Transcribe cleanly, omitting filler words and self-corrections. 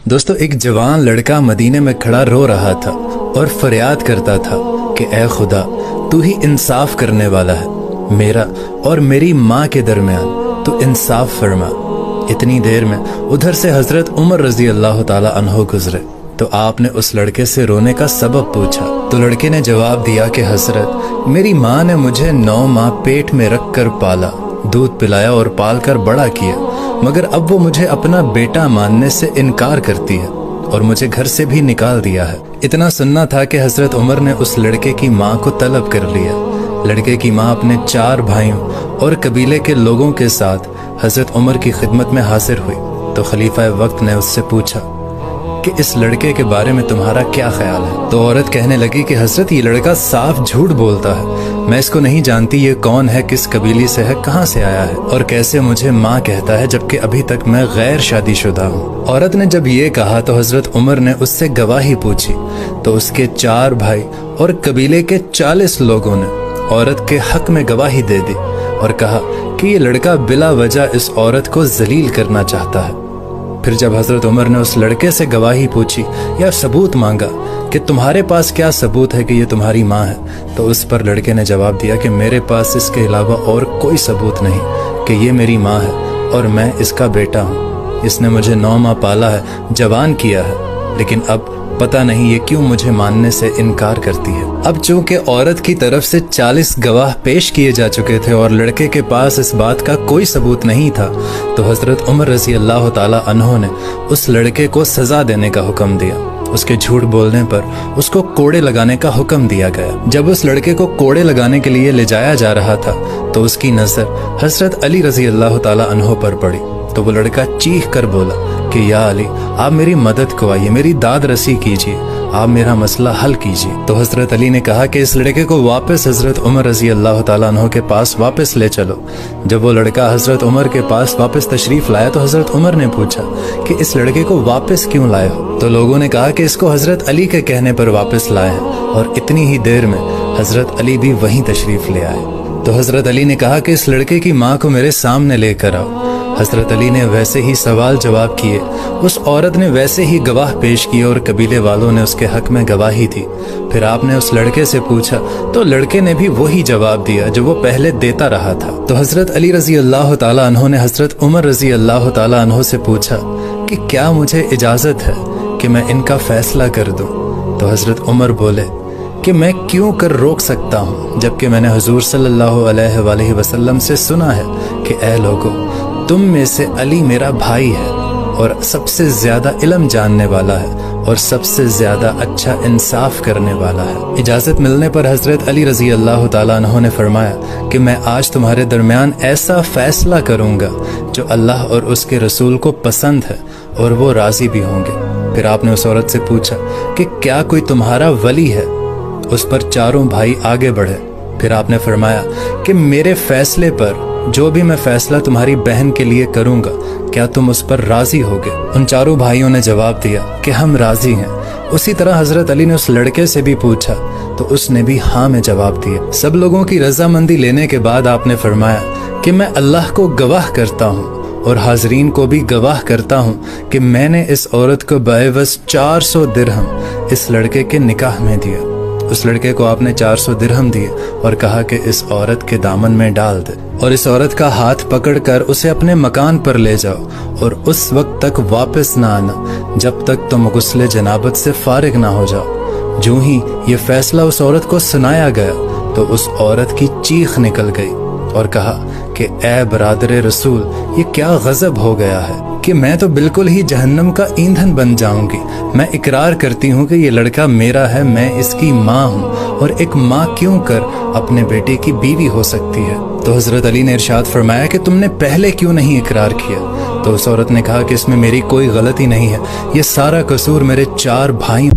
दोस्तों, एक जवान लड़का मदीने में खड़ा रो रहा था और फरियाद करता था कि ए खुदा, तू ही इंसाफ करने वाला है। मेरा और मेरी माँ के दरमियान तू इंसाफ फरमा। इतनी देर में उधर से हजरत उमर रजी अल्लाह ताला अन्हो गुजरे तो आपने उस लड़के से रोने का सबब पूछा। तो लड़के ने जवाब दिया कि हजरत, मेरी माँ ने मुझे 9 माह पेट में रख कर पाला, दूध पिलाया और पाल कर बड़ा किया, मगर अब वो मुझे अपना बेटा मानने से इनकार करती है और मुझे घर से भी निकाल दिया है। इतना सुनना था कि हजरत उमर ने उस लड़के की माँ को तलब कर लिया। लड़के की माँ अपने 4 भाइयों और कबीले के लोगों के साथ हजरत उमर की खिदमत में हाजिर हुई तो खलीफा वक्त ने उससे पूछा कि इस लड़के के बारे में तुम्हारा क्या ख्याल है। तो औरत कहने लगी कि हजरत, ये लड़का साफ झूठ बोलता है, मैं इसको नहीं जानती, ये कौन है, किस कबीले से है, कहाँ से आया है और कैसे मुझे माँ कहता है जबकि अभी तक मैं गैर शादीशुदा हूँ। औरत ने जब ये कहा तो हजरत उमर ने उससे गवाही पूछी तो उसके 4 भाई और कबीले के 40 लोगों ने औरत के हक में गवाही दे दी और कहा कि ये लड़का बिला वजह इस औरत को जलील करना चाहता है। फिर जब हजरत उमर ने उस लड़के से गवाही पूछी या सबूत मांगा कि तुम्हारे पास क्या सबूत है कि ये तुम्हारी माँ है, तो उस पर लड़के ने जवाब दिया कि मेरे पास इसके अलावा और कोई सबूत नहीं कि ये मेरी माँ है और मैं इसका बेटा हूँ। इसने मुझे 9 माह पाला है, जवान किया है, लेकिन अब पता नहीं ये क्यों मुझे मानने से इनकार करती है। अब चूंकि औरत की तरफ से 40 गवाह पेश किए जा चुके थे और लड़के के पास इस बात का कोई सबूत नहीं था, तो हजरत उमर रजी अल्लाह ताला अन्हो ने उस लड़के को सजा देने का हुक्म दिया। उसके झूठ बोलने पर उसको कोड़े लगाने का हुक्म दिया गया। जब उस लड़के को कोड़े लगाने के लिए ले जाया जा रहा था तो उसकी नजर हजरत अली रजी अल्लाह ताला अन्हो पर पड़ी तो वो लड़का चीख कर बोला कि या अली, आप मेरी मदद को आइए, मेरी दाद रसी कीजिए, आप मेरा मसला हल कीजिए। तो हजरत अली ने कहा कि इस लड़के को वापस हजरत उमर रजी अल्लाह ताला अन्हो के पास वापस ले चलो। जब वो लड़का हजरत उमर के पास वापस तशरीफ लाया तो हजरत उमर ने पूछा कि इस लड़के को वापस क्यों लाए हो। तो लोगों ने कहा कि इसको हजरत अली के कहने पर वापस लाए हैं और इतनी ही देर में हजरत अली भी वहीं तशरीफ ले आए। तो हजरत अली ने कहा कि इस लड़के की माँ को मेरे सामने लेकर आओ। हजरत अली ने वैसे ही सवाल जवाब किए, उस औरत ने वैसे ही गवाह पेश किए और कबीले वालों ने उसके हक में गवाही दी। फिर आपने उस लड़के से पूछा तो लड़के ने भी वही जवाब दिया जो वो पहले देता रहा था। तो हजरत अली रजी अल्लाह ताला अन्हो ने हजरत उमर रजी अल्लाह ताला अन्हो से पूछा कि क्या मुझे इजाजत है कि मैं इनका फैसला कर दूं। तो हजरत उमर बोले कि मैं क्यों कर रोक सकता हूँ, जबकि मैंने हुजूर सल्लल्लाहु अलैहि वसल्लम से सुना है कि ए लोगों, तुम में से अली मेरा भाई है और सबसे ज्यादा इल्म जानने वाला है और सबसे ज्यादा अच्छा इंसाफ करने वाला है। इजाजत मिलने पर हजरत अली रजी अल्लाह ताला अन्हो ने फरमाया कि मैं आज तुम्हारे दरमियान ऐसा फैसला करूंगा जो अल्लाह और उसके रसूल को पसंद है और वो राजी भी होंगे। फिर आपने उस औरत से पूछा कि क्या कोई तुम्हारा वली है। उस पर चारों भाई आगे बढ़े। फिर आपने फरमाया कि मेरे फैसले पर जो भी मैं फैसला तुम्हारी बहन के लिए करूंगा, क्या तुम उस पर राजी होगे। उन चारों भाइयों ने जवाब दिया कि हम राजी हैं। उसी तरह हजरत अली ने उस लड़के से भी पूछा तो उसने भी हाँ में जवाब दिया। सब लोगों की रजामंदी लेने के बाद आपने फरमाया कि मैं अल्लाह को गवाह करता हूँ और हाजरीन को भी गवाह करता हूँ कि मैंने इस औरत को बेवस 400 दिरहम इस लड़के के निकाह में दिया। उस लड़के को आपने 400 दिरहम दिए और कहा कि इस औरत के दामन में डाल दे और इस औरत का हाथ पकड़कर उसे अपने मकान पर ले जाओ और उस वक्त तक वापस ना आना जब तक तुम गुस्ले जनाबत से फारिग ना हो जाओ। जो ही ये फैसला उस औरत को सुनाया गया तो उस औरत की चीख निकल गई और कहा कि ए बरादर रसूल, ये क्या गजब हो गया है कि मैं तो बिल्कुल ही जहन्नम का ईंधन बन जाऊंगी। मैं इकरार करती हूँ कि ये लड़का मेरा है, मैं इसकी माँ हूँ और एक माँ क्यों कर अपने बेटे की बीवी हो सकती है। तो हजरत अली ने इरशाद फरमाया कि तुमने पहले क्यों नहीं इकरार किया। तो उस औरत ने कहा कि इसमें मेरी कोई गलती नहीं है, ये सारा कसूर मेरे 4 भाई